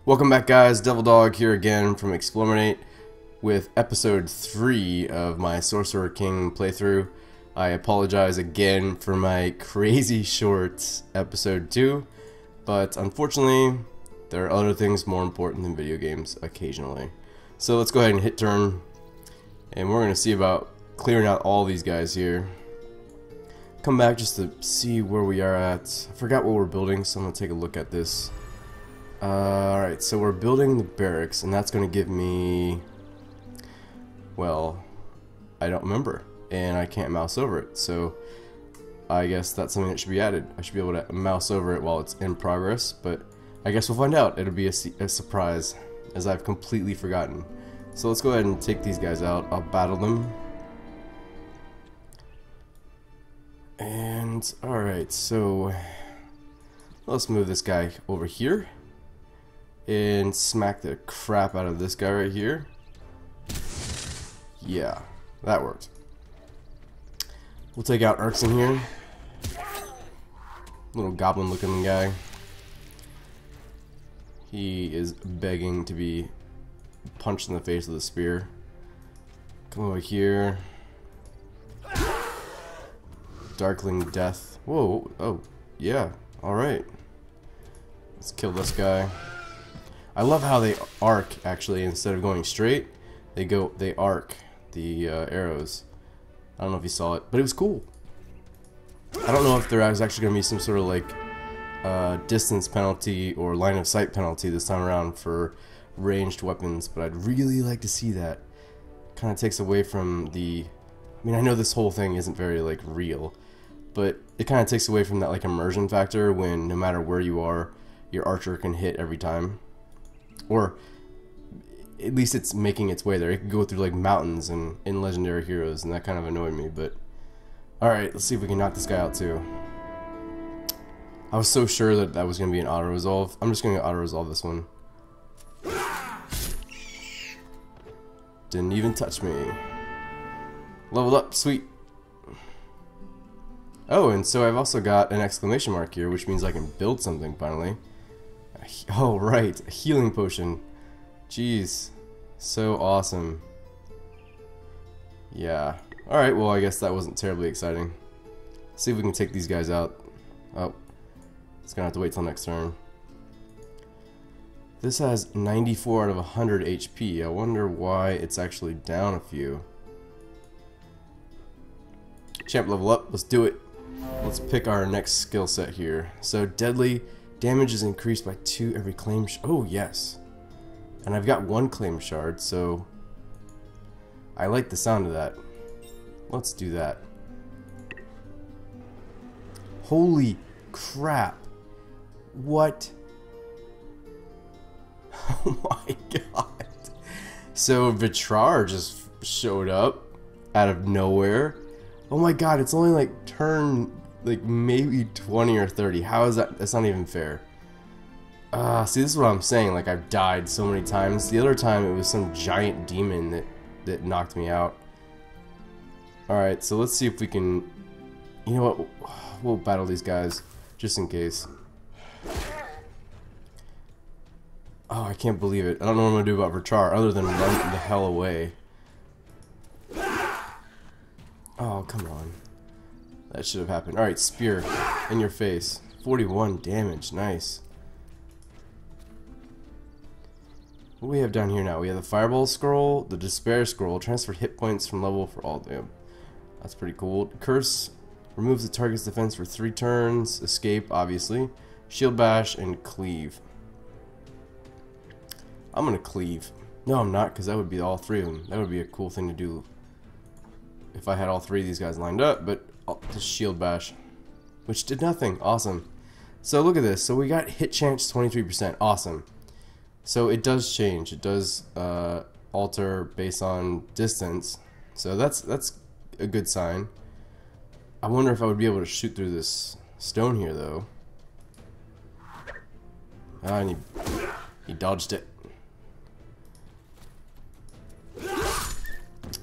Welcome back, guys. Devil Dog here again from Explorminate with episode 3 of my Sorcerer King playthrough. I apologize again for my crazy short episode 2, but unfortunately there are other things more important than video games occasionally. So let's go ahead and hit turn, and we're going to see about clearing out all these guys here. Come back just to see where we are at. I forgot what we're building, so I'm going to take a look at this. Alright, so we're building the barracks, and that's going to give me, well, I don't remember, and I can't mouse over it, so I guess that's something that should be added. I should be able to mouse over it while it's in progress, but I guess we'll find out. It'll be a surprise, as I've completely forgotten. So let's go ahead and take these guys out. I'll battle them. And, alright, so let's move this guy over here and smack the crap out of this guy right here. Yeah, that worked. We'll take out Erks in here. Little goblin looking guy. He is begging to be punched in the face with a spear. Come over here. Darkling Death. Whoa, oh, yeah, alright. Let's kill this guy. I love how they arc, actually, instead of going straight, they arc the arrows. I don't know if you saw it, but it was cool. I don't know if there is actually going to be some sort of like distance penalty or line of sight penalty this time around for ranged weapons, but I'd really like to see that. Kind of takes away from the, I mean, I know this whole thing isn't very like real, but it kind of takes away from that like immersion factor when no matter where you are, your archer can hit every time. Or at least it's making its way there. It can go through like mountains and in Legendary Heroes, and that kind of annoyed me. But alright, let's see if we can knock this guy out too. I was so sure that that was going to be an auto-resolve. I'm just going to auto-resolve this one. Didn't even touch me. Leveled up, sweet. Oh, and so I've also got an exclamation mark here, which means I can build something finally. Oh, right, a healing potion. Jeez, so awesome. Yeah. Alright, well, I guess that wasn't terribly exciting. See if we can take these guys out. Oh, it's gonna have to wait till next turn. This has 94 out of 100 HP. I wonder why it's actually down a few. Champ level up, let's do it. Let's pick our next skill set here. So, deadly damage is increased by 2 every claim. Oh, yes. And I've got 1 claim shard, so I like the sound of that. Let's do that. Holy crap. What? Oh my god. So Vitrar just showed up out of nowhere. Oh my god, it's only like turn like maybe 20 or 30. How is that? That's not even fair. See, this is what I'm saying. Like, I've died so many times. The other time it was some giant demon that knocked me out. Alright, so let's see if we can, you know what, we'll battle these guys just in case. Oh, I can't believe it. I don't know what I'm gonna do about Vitrar other than run the hell away. Oh, come on. That should have happened. Alright, spear in your face. 41 damage. Nice. What do we have down here now? We have the Fireball Scroll, the Despair Scroll, transfer hit points from level for all damn. That's pretty cool. Curse removes the target's defense for 3 turns. Escape, obviously. Shield Bash and Cleave. I'm gonna Cleave. No, I'm not, because that would be all 3 of them. That would be a cool thing to do if I had all 3 of these guys lined up, but I'll just Shield Bash, which did nothing. Awesome. So look at this. So we got hit chance 23%. Awesome. So it does change. It does alter based on distance. So that's a good sign. I wonder if I would be able to shoot through this stone here, though. Ah, and he dodged it.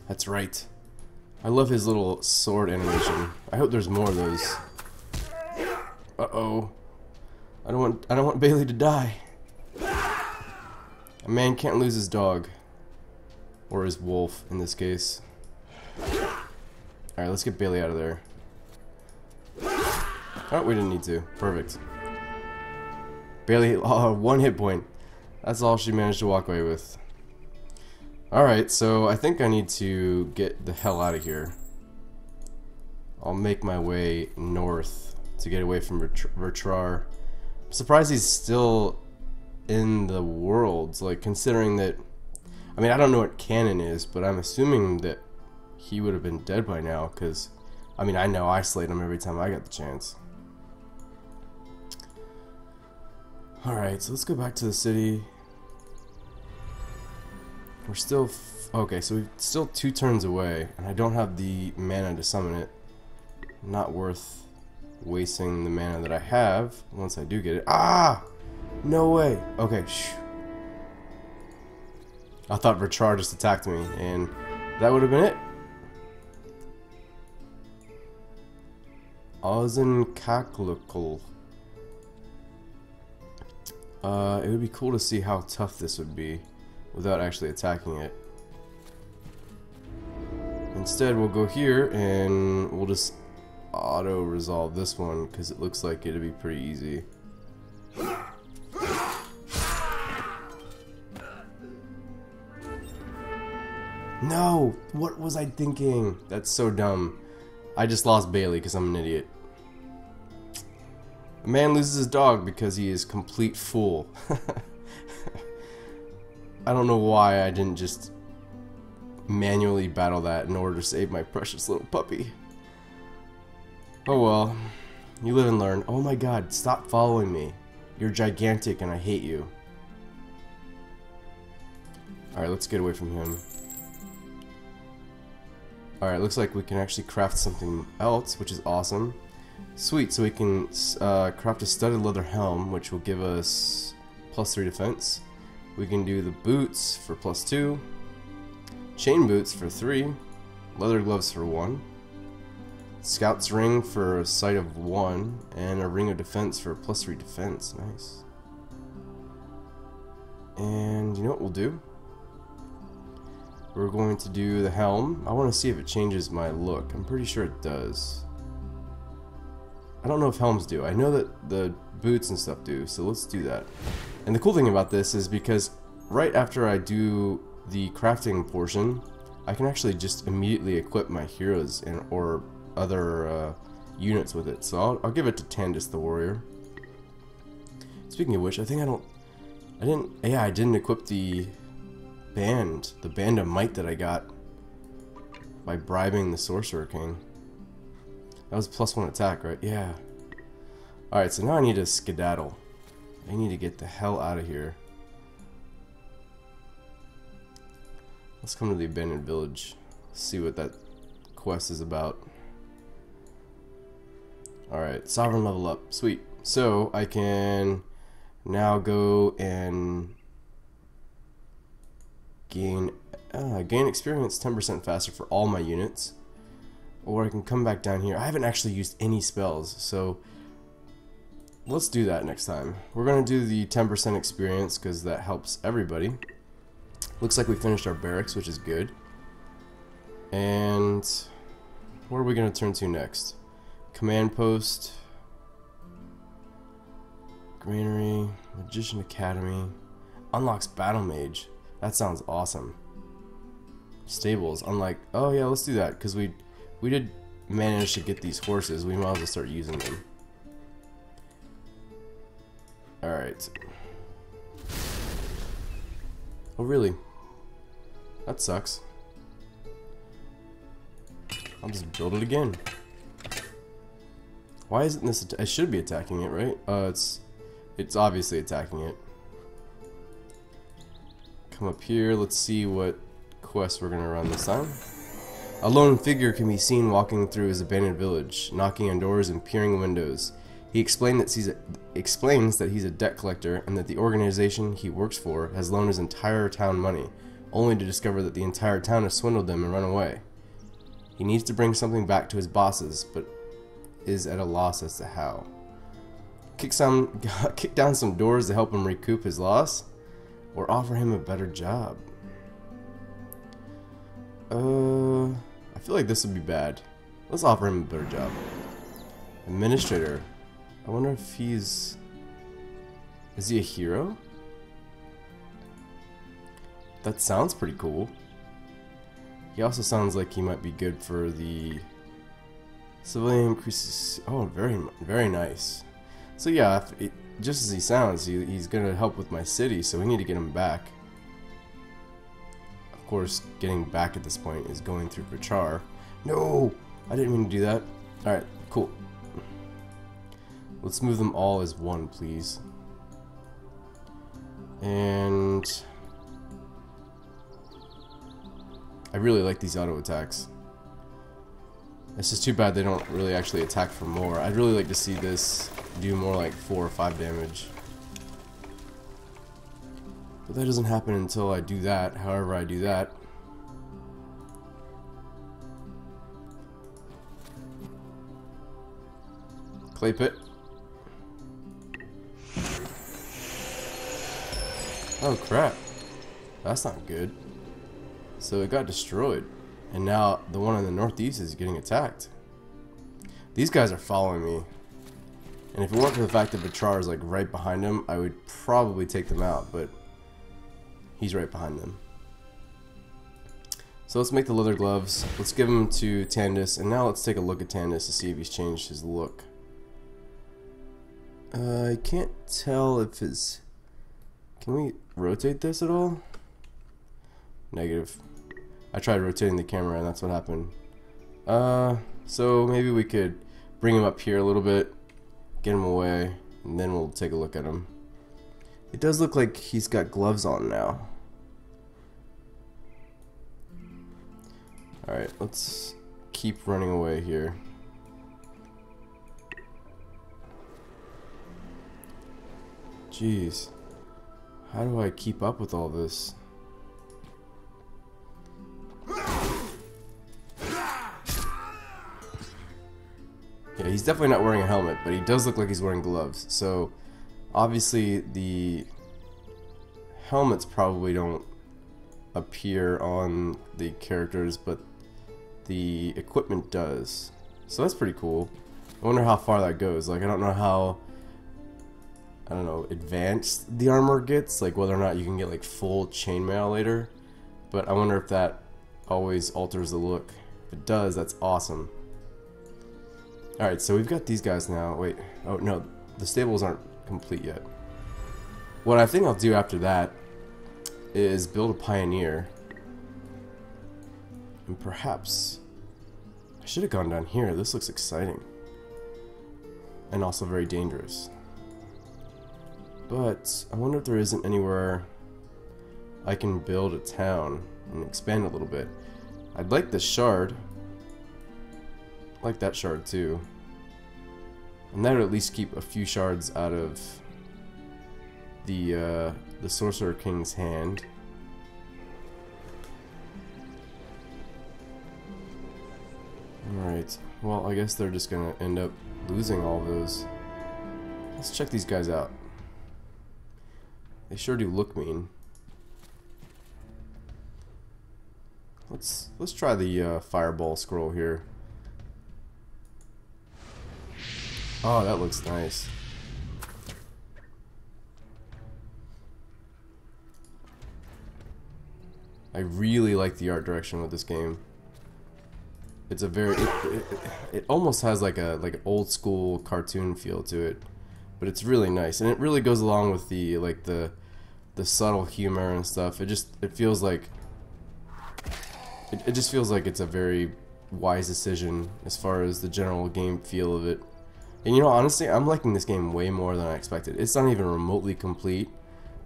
That's right. I love his little sword animation. I hope there's more of those. Uh-oh. I don't want Bailey to die. A man can't lose his dog. Or his wolf, in this case. Alright, let's get Bailey out of there. Oh, we didn't need to. Perfect. Bailey, 1 hit point. That's all she managed to walk away with. Alright, so I think I need to get the hell out of here. I'll make my way north to get away from Vertrar. I'm surprised he's still in the world, like, considering that... I mean, I don't know what canon is, but I'm assuming that he would have been dead by now, because... I mean, I know I slayed him every time I got the chance. Alright, so let's go back to the city. We're still... okay, so we're still 2 turns away, and I don't have the mana to summon it. Not worth wasting the mana that I have once I do get it. Ah! No way! Okay, shh. I thought Vertrar just attacked me, and that would have been it. Ozenkaklukel. It would be cool to see how tough this would be without actually attacking it. Instead, we'll go here and we'll just auto-resolve this one because it looks like it'd be pretty easy. No! What was I thinking? That's so dumb. I just lost Bailey because I'm an idiot. A man loses his dog because he is complete fool. I don't know why I didn't just manually battle that in order to save my precious little puppy. Oh well. You live and learn. Oh my god, stop following me. You're gigantic and I hate you. Alright, let's get away from him. Alright, looks like we can actually craft something else, which is awesome. Sweet, so we can craft a studded leather helm, which will give us +3 defense. We can do the boots for +2, chain boots for 3, leather gloves for 1, scout's ring for a sight of 1, and a ring of defense for +3 defense. Nice. And you know what we'll do? We're going to do the helm. I want to see if it changes my look. I'm pretty sure it does. I don't know if helms do. I know that the boots and stuff do, so let's do that. And the cool thing about this is because right after I do the crafting portion, I can actually just immediately equip my heroes and or other units with it. So I'll give it to Tandis the Warrior. Speaking of which, I think I didn't equip the band of might that I got by bribing the Sorcerer King. That was +1 attack, right? Yeah. Alright, so now I need to skedaddle. I need to get the hell out of here. Let's come to the abandoned village. See what that quest is about. Alright, sovereign level up. Sweet. So I can now go and gain experience 10% faster for all my units. Or I can come back down here. I haven't actually used any spells, so let's do that next time. We're going to do the 10% experience because that helps everybody. Looks like we finished our barracks, which is good. And what are we going to turn to next? Command post, Granary, Magician Academy, unlocks Battle Mage. That sounds awesome. Stables, unlike, oh yeah, let's do that because we did manage to get these horses. We might as well start using them. Alright. Oh really? That sucks. I'll just build it again. Why isn't this? I should be attacking it, right? It's obviously attacking it. Come up here. Let's see what quest we're gonna run this time. A lone figure can be seen walking through his abandoned village, knocking on doors and peering in windows. He explains that he's a debt collector and that the organization he works for has loaned his entire town money, only to discover that the entire town has swindled them and run away. He needs to bring something back to his bosses, but is at a loss as to how. Kick down some doors to help him recoup his loss. Or offer him a better job. I feel like this would be bad. Let's offer him a better job. Administrator. I wonder if he's... Is he a hero? That sounds pretty cool. He also sounds like he might be good for the civilian increases. Oh, very nice. So yeah, just as he sounds, he's gonna help with my city, so we need to get him back. Of course, getting back at this point is going through Prachar. No! I didn't mean to do that. Alright, cool. Let's move them all as one, please. And I really like these auto attacks. It's just too bad they don't really actually attack for more. I'd really like to see this do more like 4 or 5 damage. But that doesn't happen until I do that, however I do that. Clay pit. Oh crap. That's not good. So it got destroyed. And now the one in the northeast is getting attacked. These guys are following me. And if it weren't for the fact that Bachar is like right behind him, I would probably take them out, but he's right behind them. So let's make the leather gloves. Let's give them to Tandis, and now let's take a look at Tandis to see if he's changed his look. I can't tell if his... Can we rotate this at all? Negative. I tried rotating the camera and that's what happened. So maybe we could bring him up here a little bit, get him away, and then we'll take a look at him. It does look like he's got gloves on now. Alright, let's keep running away here. Jeez. How do I keep up with all this? Yeah, he's definitely not wearing a helmet, but he does look like he's wearing gloves. So, obviously, the helmets probably don't appear on the characters, but the equipment does. So that's pretty cool. I wonder how far that goes. Like, I don't know how, I don't know, advanced the armor gets, like whether or not you can get like full chainmail later, but I wonder if that always alters the look. If it does, that's awesome. Alright, so we've got these guys now. Wait, oh no, the stables aren't complete yet. What I think I'll do after that is build a pioneer, and perhaps I should have gone down here. This looks exciting and also very dangerous. But I wonder if there isn't anywhere I can build a town and expand a little bit. I'd like this shard. I like that shard too. And that would at least keep a few shards out of the Sorcerer King's hand. Alright, well I guess they're just gonna end up losing all of those. Let's check these guys out. They sure do look mean. Let's try the fireball scroll here. Oh, that looks nice. I really like the art direction with this game. It's a very it almost has like an old school cartoon feel to it, but it's really nice, and it really goes along with the the subtle humor and stuff. It feels like it just feels like it's a very wise decision as far as the general game feel of it. And you know, honestly, I'm liking this game way more than I expected. It's not even remotely complete,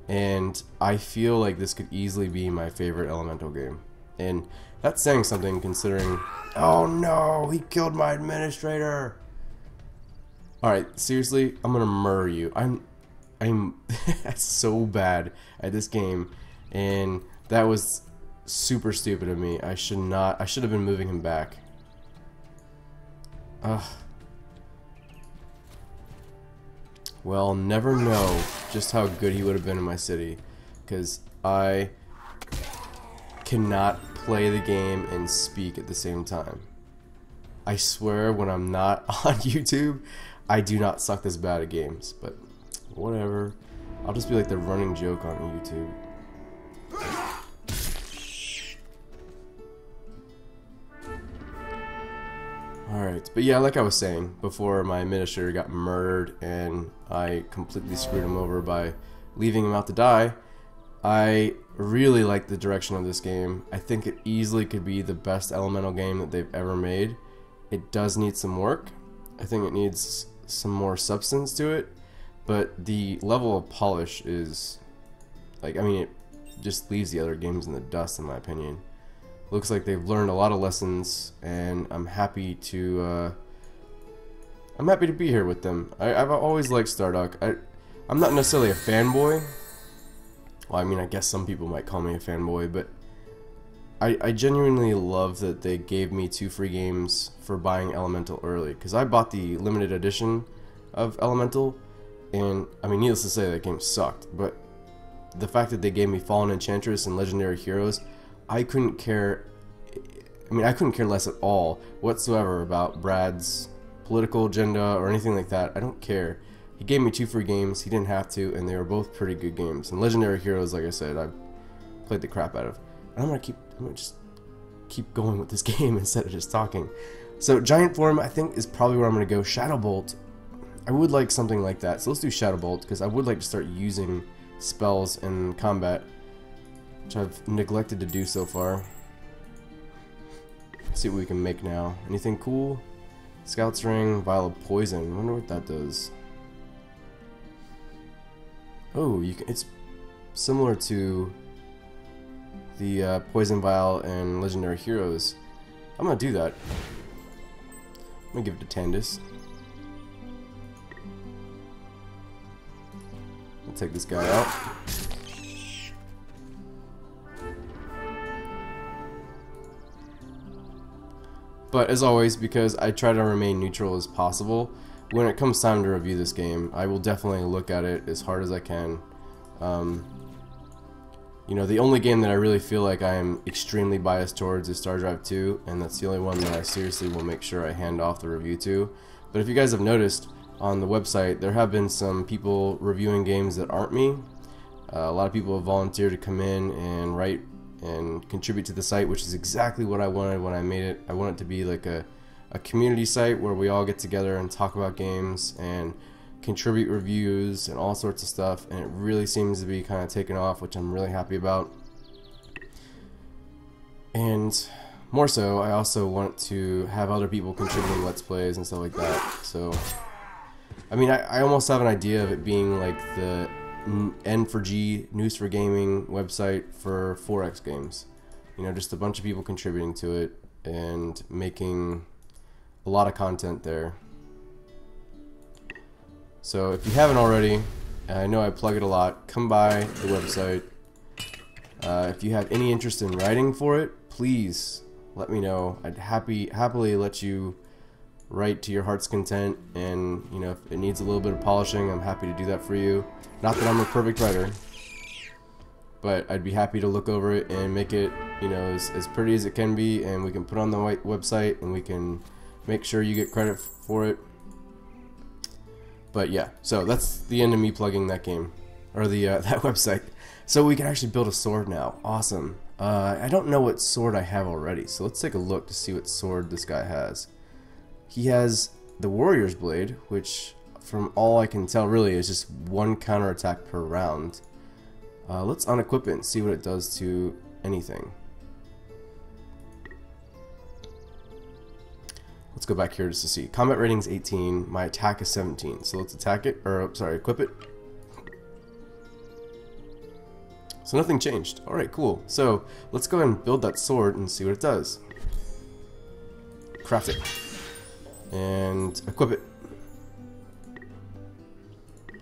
and I feel like this could easily be my favorite Elemental game. And that's saying something considering... Oh no, he killed my administrator! Alright, seriously, I'm gonna murder you. I'm so bad at this game, and that was super stupid of me. I should have been moving him back. Ugh. Well, I'll never know just how good he would have been in my city. because I cannot play the game and speak at the same time. I swear when I'm not on YouTube, I do not suck this bad at games, but whatever. I'll just be like the running joke on YouTube. Alright, but yeah, like I was saying before, my administrator got murdered and I completely screwed him over by leaving him out to die. I really like the direction of this game. I think it easily could be the best elemental game that they've ever made. It does need some work. I think it needs some more substance to it, but the level of polish is, like, I mean, it just leaves the other games in the dust, in my opinion. Looks like they've learned a lot of lessons, and I'm happy to be here with them. I've always liked Stardock. I'm not necessarily a fanboy. Well, I mean, I guess some people might call me a fanboy, but I genuinely love that they gave me 2 free games for buying Elemental early, because I bought the limited edition of Elemental, and I mean, needless to say, that game sucked, but the fact that they gave me Fallen Enchantress and Legendary Heroes, I couldn't care less at all whatsoever about Brad's political agenda or anything like that. I don't care. He gave me 2 free games, he didn't have to, and they were both pretty good games. And Legendary Heroes, like I said, I've played the crap out of. And I'm gonna just keep going with this game instead of just talking. So Giant Form, I think, is probably where I'm gonna go. Shadow Bolt, I would like something like that. So let's do Shadow Bolt, because I would like to start using spells in combat, which I've neglected to do so far. Let's see what we can make now. Anything cool? Scout's Ring, Vial of Poison. I wonder what that does. Oh, it's similar to the Poison Vial and Legendary Heroes. I'm gonna do that. I'm gonna give it to Tandis. I'll take this guy out. But as always, because I try to remain neutral as possible, when it comes time to review this game, I will definitely look at it as hard as I can. You know, the only game that I really feel like I am extremely biased towards is Star Drive 2, and that's the only one that I seriously will make sure I hand off the review to. But if you guys have noticed, on the website, there have been some people reviewing games that aren't me. A lot of people have volunteered to come in and write and contribute to the site, which is exactly what I wanted when I made it. I want it to be like a community site where we all get together and talk about games and contribute reviews and all sorts of stuff, and it really seems to be kind of taken off, which I'm really happy about. And more so, I also want to have other people contributing Let's Plays and stuff like that. So, I mean, I almost have an idea of it being like the N4G, News for Gaming website for 4X games. You know, just a bunch of people contributing to it and making a lot of content there. So if you haven't already, I know I plug it a lot, come by the website. If you have any interest in writing for it, please let me know. I'd happily let you write to your heart's content, and you know, if it needs a little bit of polishing, I'm happy to do that for you. Not that I'm a perfect writer, but I'd be happy to look over it and make it, you know, as pretty as it can be, and we can put it on the website and we can make sure you get credit for it. But yeah, so that's the end of me plugging that game, or the that website. So we can actually build a sword now. Awesome. I don't know what sword I have already, so let's take a look to see what sword this guy has. He has the Warrior's Blade, which from all I can tell really is just 1 counterattack per round. Let's unequip it and see what it does to anything. Let's go back here just to see. Combat rating's 18, my attack is 17, so let's attack it, or sorry, equip it. So nothing changed. Alright, cool. So let's go ahead and build that sword and see what it does. Craft it. And equip it.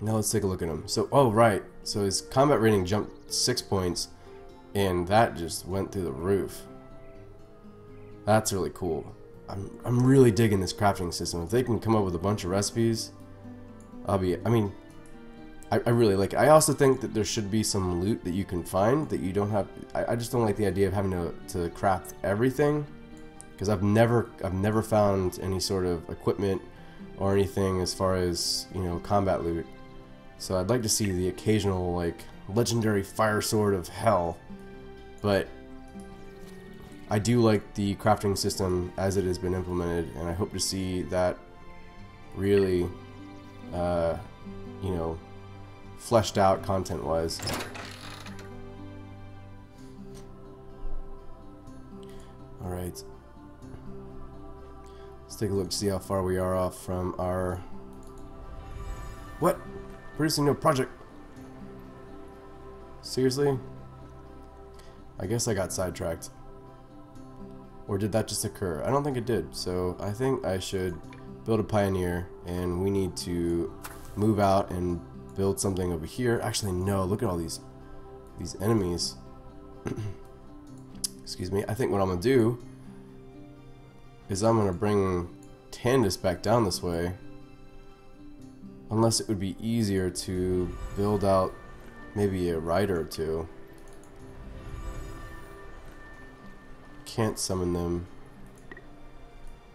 Now let's take a look at him. So, oh right, so his combat rating jumped 6 points, and that just went through the roof. That's really cool. I'm really digging this crafting system. If they can come up with a bunch of recipes, I mean, I really like it. I also think that there should be some loot that you can find that you don't have. I just don't like the idea of having to craft everything, because I've never found any sort of equipment or anything as far as, you know, combat loot. So I'd like to see the occasional, like, legendary fire sword of hell, but I do like the crafting system as it has been implemented, and I hope to see that really, you know, fleshed out content-wise. Alright. Let's take a look to see how far we are off from our... What? Producing no project. Seriously? I guess I got sidetracked. Or did that just occur? I don't think it did. So I think I should build a pioneer, and we need to move out and build something over here. Actually, no. Look at all these enemies. Excuse me. I think what I'm gonna do is I'm gonna bring Tandis back down this way. Unless it would be easier to build out maybe a rider or two. Can't summon them.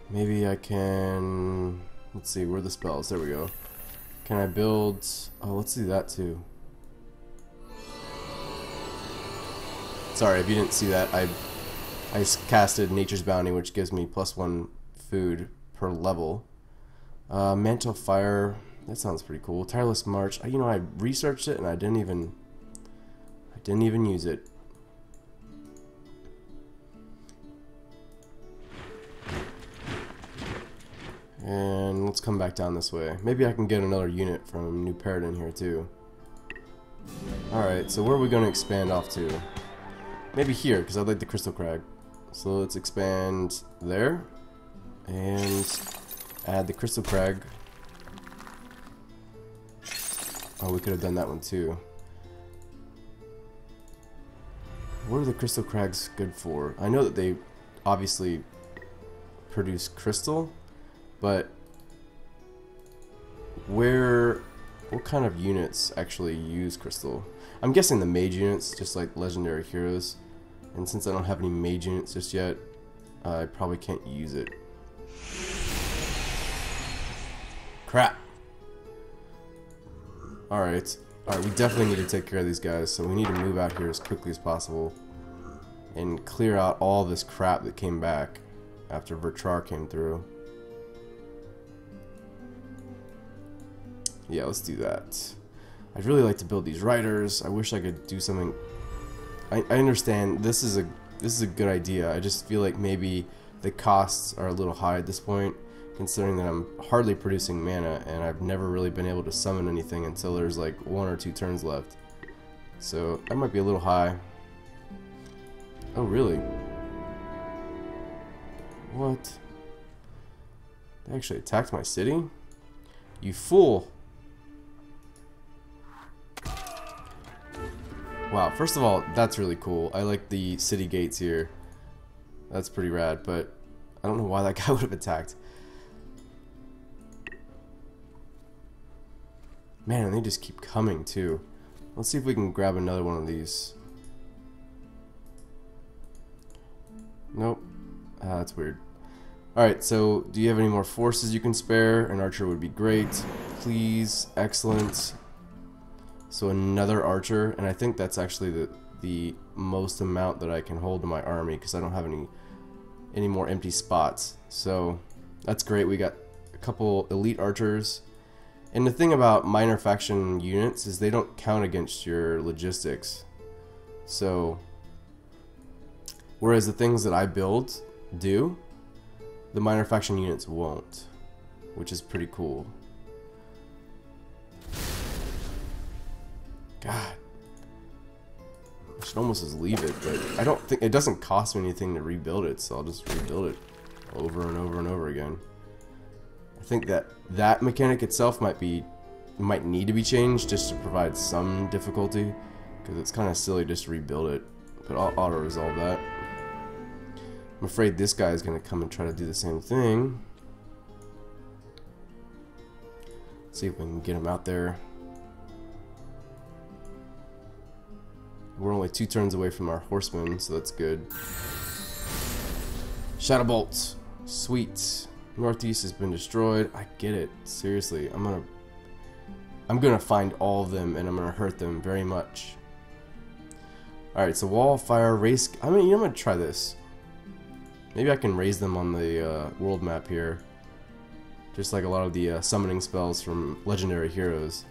Maybe I can... Let's see, where are the spells? There we go. Can I build... Oh, let's do that too. Sorry, if you didn't see that, I casted Nature's Bounty, which gives me +1 food per level. Mantle Fire... That sounds pretty cool. Tireless March. You know, I researched it and I didn't even use it. And let's come back down this way. Maybe I can get another unit from New Paradin here too. Alright, so where are we going to expand off to? Maybe here, because I like the Crystal Crag. So let's expand there. And add the Crystal Crag. Oh, we could have done that one too. What are the Crystal Crags good for? I know that they obviously produce crystal, but what kind of units actually use crystal? I'm guessing the mage units, just like legendary heroes. And since I don't have any mage units just yet, I probably can't use it. Crap! Alright, we definitely need to take care of these guys, so we need to move out here as quickly as possible and clear out all this crap that came back after Vertrar came through. Yeah, let's do that. I'd really like to build these riders. I wish I could do something. I understand this is a good idea. I just feel like maybe the costs are a little high at this point, considering that I'm hardly producing mana and I've never really been able to summon anything until there's like 1 or 2 turns left. So that might be a little high. Oh really? What? They actually attacked my city? You fool! Wow, first of all, that's really cool. I like the city gates here. That's pretty rad, but I don't know why that guy would have attacked. Man, and they just keep coming too. Let's see if we can grab another one of these. Nope. That's weird. Alright, so do you have any more forces you can spare? An archer would be great. Please. Excellent. So another archer, and I think that's actually the most amount that I can hold in my army, because I don't have any more empty spots. So that's great. We got a couple elite archers. And the thing about minor faction units is they don't count against your logistics. So, whereas the things that I build do, the minor faction units won't, which is pretty cool. God, I should almost just leave it, but I don't think it doesn't cost me anything to rebuild it, so I'll just rebuild it over and over and over again. I think that mechanic itself might need to be changed just to provide some difficulty, because it's kind of silly just to rebuild it. But I'll auto resolve that. I'm afraid this guy is going to come and try to do the same thing. Let's see if we can get him out there. We're only 2 turns away from our horsemen, so that's good. Shadow Bolt. Sweet. Northeast has been destroyed. I get it. Seriously, I'm gonna find all of them and I'm gonna hurt them very much. Alright, so wall, fire, race. I'm gonna try this. Maybe I can raise them on the world map here. Just like a lot of the summoning spells from legendary heroes.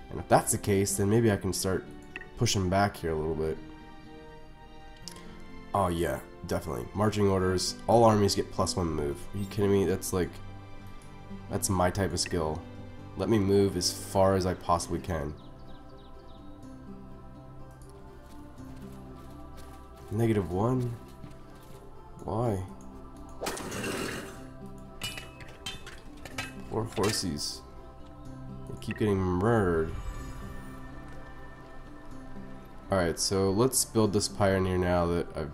And if that's the case, then maybe I can start pushing back here a little bit. Oh yeah, definitely. Marching orders. All armies get +1 move. Are you kidding me? That's like... That's my type of skill. Let me move as far as I possibly can. -1? Why? Poor horsies. They keep getting murdered. Alright, so let's build this pioneer now that I've...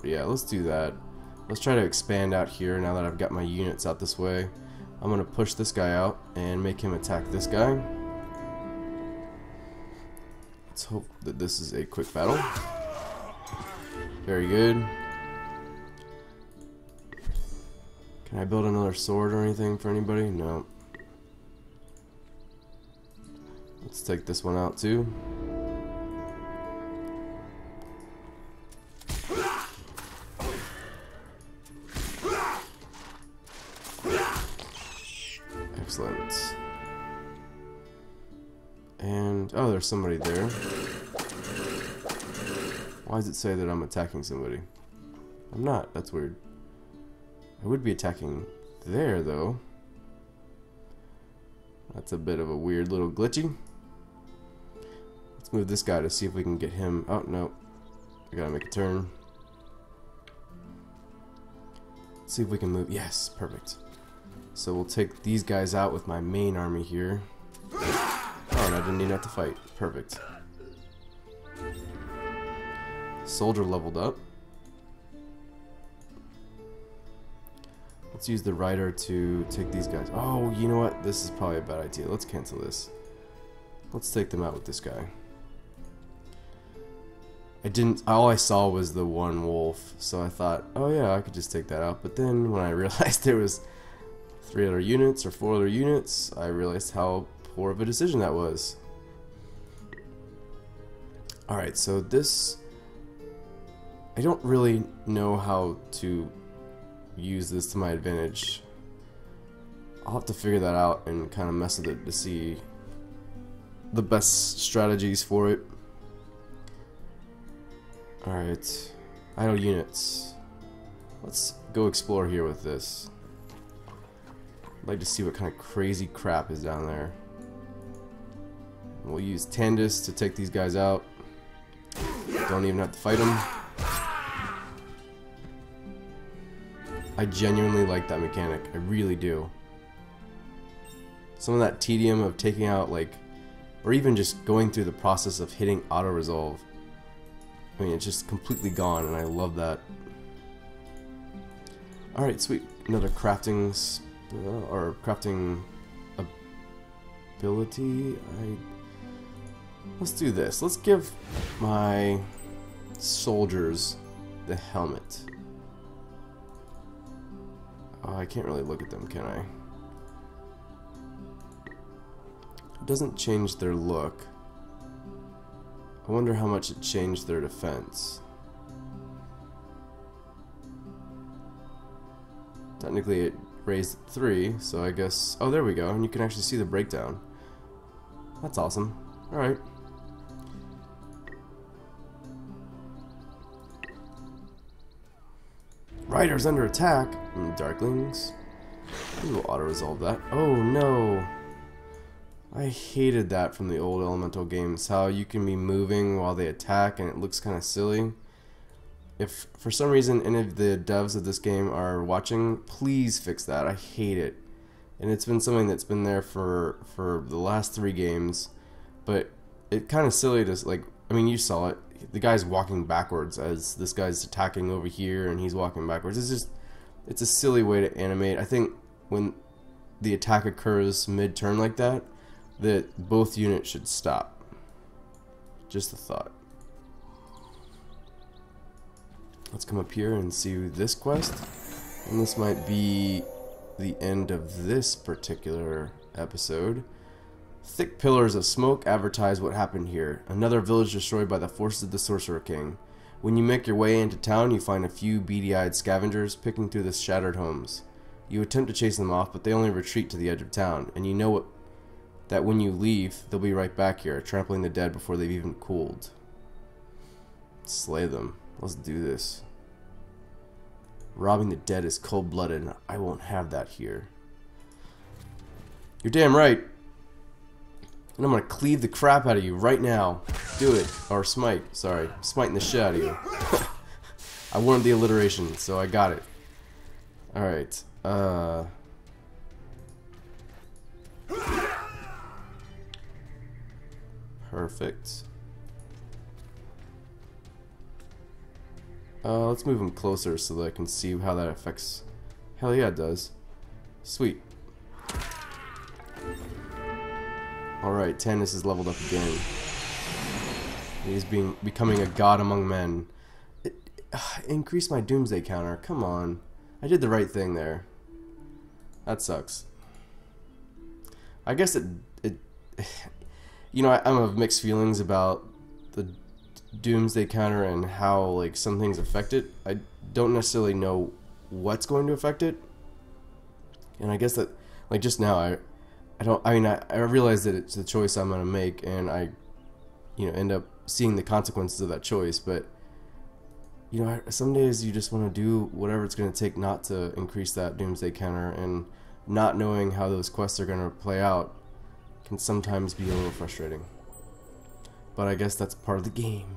Yeah, let's do that. Let's try to expand out here now that I've got my units out this way. I'm gonna push this guy out and make him attack this guy. Let's hope that this is a quick battle. Very good. Can I build another sword or anything for anybody? No. Let's take this one out too. Excellent. And, oh, there's somebody there. Why does it say that I'm attacking somebody? I'm not. That's weird. I would be attacking there, though. That's a bit of a weird little glitchy. Let's move this guy to see if we can get him. Oh, no. I gotta make a turn. Let's see if we can move. Yes, perfect. So we'll take these guys out with my main army here. Oh, and I didn't even have to fight. Perfect. Soldier leveled up. Let's use the rider to take these guys. Oh, you know what? This is probably a bad idea. Let's cancel this. Let's take them out with this guy. All I saw was the one wolf, so I thought, oh yeah, I could just take that out. But then when I realized there was 3 other units or 4 other units, I realized how poor of a decision that was. Alright, so this... I don't really know how to use this to my advantage. I'll have to figure that out and kind of mess with it to see the best strategies for it. Alright, idle units. Let's go explore here with this. I'd like to see what kind of crazy crap is down there. We'll use Tandis to take these guys out. Don't even have to fight them. I genuinely like that mechanic. I really do. Some of that tedium of taking out, like, or even just going through the process of hitting auto-resolve. I mean, it's just completely gone, and I love that. Alright, sweet. Another crafting or crafting ability. Let's do this. Let's give my soldiers the helmet. Oh, I can't really look at them, can I? It doesn't change their look. I wonder how much it changed their defense. Technically it raised 3, so I guess... Oh, there we go, and you can actually see the breakdown. That's awesome. Alright. Riders under attack! Darklings. We will auto-resolve that. Oh no! I hated that from the old Elemental games, how you can be moving while they attack and it looks kind of silly. If for some reason any of the devs of this game are watching, please fix that. I hate it. And it's been something that's been there for the last 3 games, but it's kind of silly to, like, I mean, you saw it. The guy's walking backwards as this guy's attacking over here and he's walking backwards. It's just, it's a silly way to animate. I think when the attack occurs mid-turn like that, that both units should stop. Just a thought. Let's come up here and see this quest. And this might be the end of this particular episode. Thick pillars of smoke advertise what happened here. Another village destroyed by the forces of the Sorcerer King. When you make your way into town, you find a few beady-eyed scavengers picking through the shattered homes. You attempt to chase them off, but they only retreat to the edge of town, and you know that when you leave, they'll be right back here, trampling the dead before they've even cooled. Slay them. Let's do this. Robbing the dead is cold-blooded, and I won't have that here. You're damn right. And I'm gonna cleave the crap out of you right now. Do it. Or smite. Sorry. Smiting the shit out of you. I wanted the alliteration, so I got it. Alright. Perfect. Let's move him closer so that I can see how that affects... Hell yeah, it does. Sweet. Alright, Tannis is leveled up again. He's becoming a god among men. Increase my doomsday counter. Come on. I did the right thing there. That sucks. I guess it you know, I'm of mixed feelings about the doomsday counter and how like some things affect it. I don't necessarily know what's going to affect it. And I guess that like just now I realize that it's the choice I'm gonna make, and I, you know, end up seeing the consequences of that choice. But you know, some days you just want to do whatever it's gonna take not to increase that doomsday counter, and not knowing how those quests are gonna play out can sometimes be a little frustrating. But I guess that's part of the game.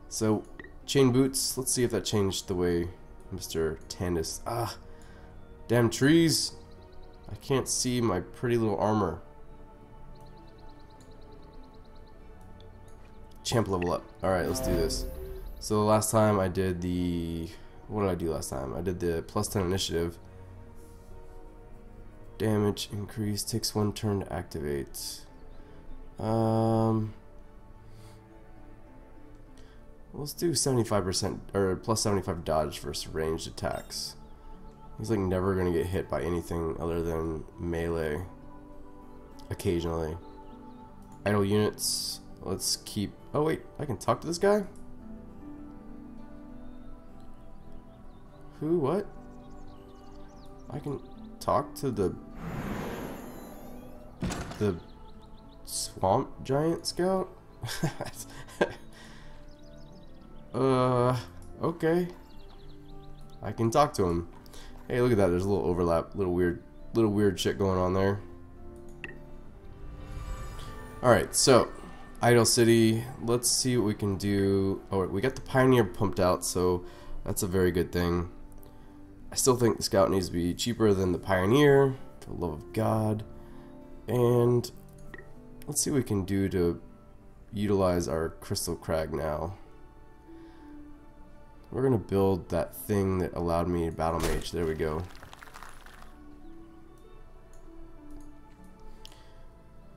So, chain boots. Let's see if that changed the way Mr. Tannis. Damn trees. I can't see my pretty little armor. Champ level up. Alright, let's do this. So the last time I did the... What did I do last time? I did the +10 initiative. Damage increase. Takes 1 turn to activate. Let's do 75% or +75 dodge versus ranged attacks. He's like never gonna get hit by anything other than melee. Occasionally. Idle units. Let's keep... Oh wait, I can talk to this guy? Who? What? I can talk to the swamp giant scout? Okay. I can talk to him. Hey, look at that. There's a little overlap, little weird shit going on there. Alright, so Idle City, let's see what we can do. Oh, we got the Pioneer pumped out, so that's a very good thing. I still think the Scout needs to be cheaper than the Pioneer, for the love of God. And let's see what we can do to utilize our Crystal Crag now. We're gonna build that thing that allowed me to battle mage. There we go.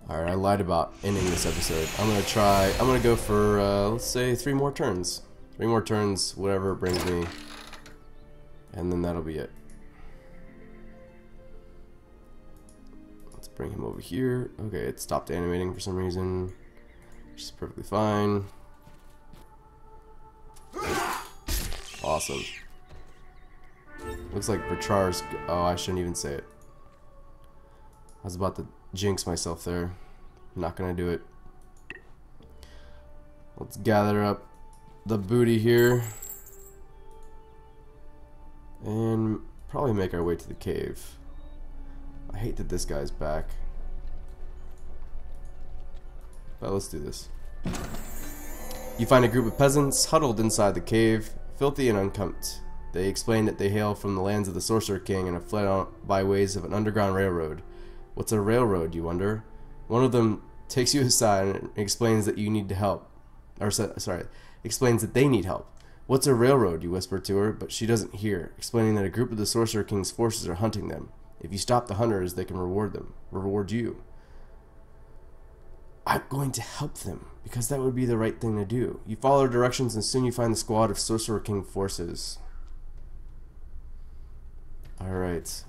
Alright, I lied about ending this episode. I'm gonna go for let's say 3 more turns. 3 more turns, whatever it brings me. And then that'll be it. Let's bring him over here. Okay, it stopped animating for some reason, which is perfectly fine. Awesome. Looks like Berchar's... Oh, I shouldn't even say it. I was about to jinx myself there. I'm not gonna do it. Let's gather up the booty here. And probably make our way to the cave. I hate that this guy's back. But let's do this. You find a group of peasants huddled inside the cave, filthy and unkempt. They explain that they hail from the lands of the Sorcerer King and have fled on by ways of an underground railroad. What's a railroad, you wonder? One of them takes you aside and explains that you need to help. Or, sorry, explains that they need help. What's a railroad, you whisper to her, but she doesn't hear, explaining that a group of the Sorcerer King's forces are hunting them. If you stop the hunters, they can reward you. I'm going to help them, because that would be the right thing to do. You follow directions and soon you find the squad of Sorcerer King forces. Alright.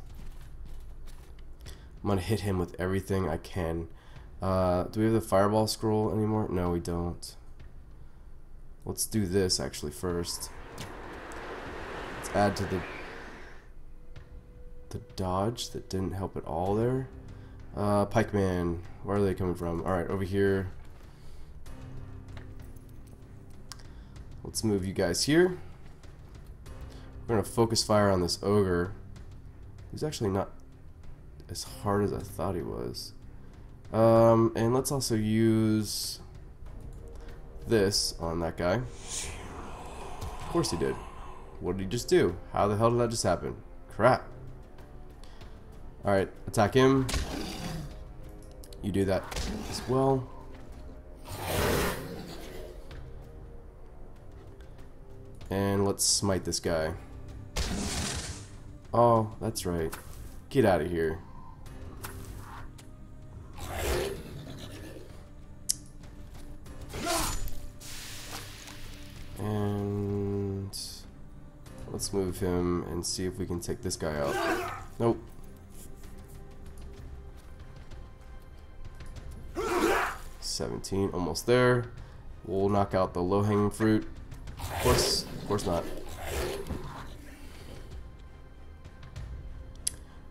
I'm gonna hit him with everything I can. Do we have the fireball scroll anymore? No, we don't. Let's do this actually first. Let's add to the dodge that didn't help at all there. Pikeman, where are they coming from? Alright, over here. Let's move you guys here. We're gonna focus fire on this ogre. He's actually not as hard as I thought he was. And let's also use this on that guy. Of course he did. What did he just do? How the hell did that just happen? Crap. Alright, attack him. You do that as well. And let's smite this guy. Oh, that's right. Get out of here. And let's move him and see if we can take this guy out. Nope. $17, almost there. We'll knock out the low-hanging fruit. Of course not.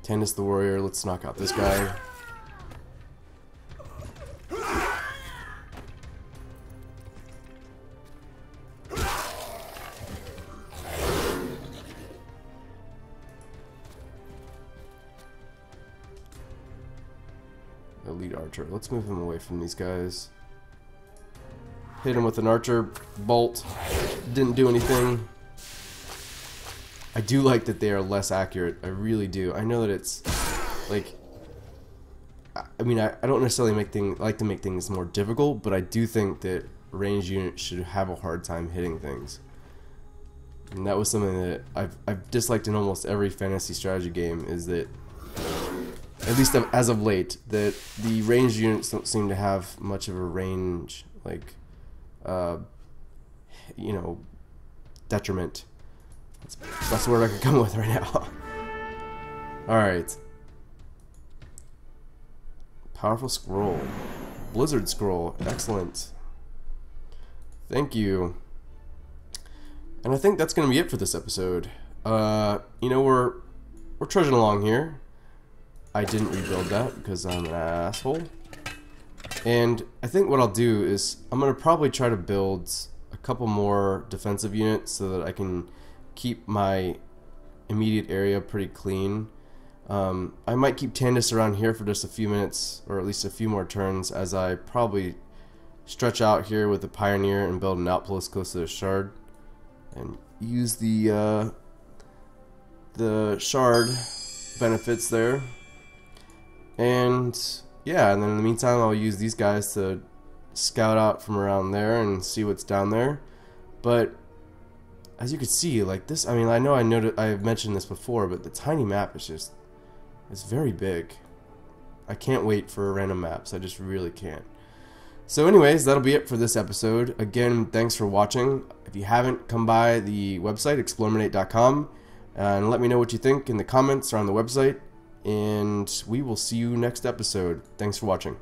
Tandis the warrior, let's knock out this guy. Elite archer, let's move him away from these guys. Hit him with an archer bolt. Didn't do anything. I do like that they are less accurate. I really do. I know that it's like, I mean, I don't necessarily like to make things more difficult, but I do think that ranged units should have a hard time hitting things. And that was something that I've disliked in almost every fantasy strategy game, is that, at least as of late, that the ranged units don't seem to have much of a range, like, you know, detriment. That's the word I could come with right now. Alright. Powerful scroll. Blizzard scroll. Excellent. Thank you. And I think that's going to be it for this episode. You know, we're trudging along here. I didn't rebuild that because I'm an asshole. And I think what I'll do is I'm going to probably try to build a couple more defensive units so that I can keep my immediate area pretty clean. I might keep Tandis around here for just a few minutes, or at least a few more turns, as I probably stretch out here with the Pioneer and build an outpost close to the Shard, and use the Shard benefits there. And yeah, and then in the meantime I'll use these guys to scout out from around there and see what's down there. But as you can see, like this, I mean, I know I've mentioned this before, but the tiny map is just, it's very big. I can't wait for random maps. I just really can't. So anyways, that'll be it for this episode. Again, thanks for watching. If you haven't, come by the website, exploreminate.com, and let me know what you think in the comments or on the website. And we will see you next episode. Thanks for watching.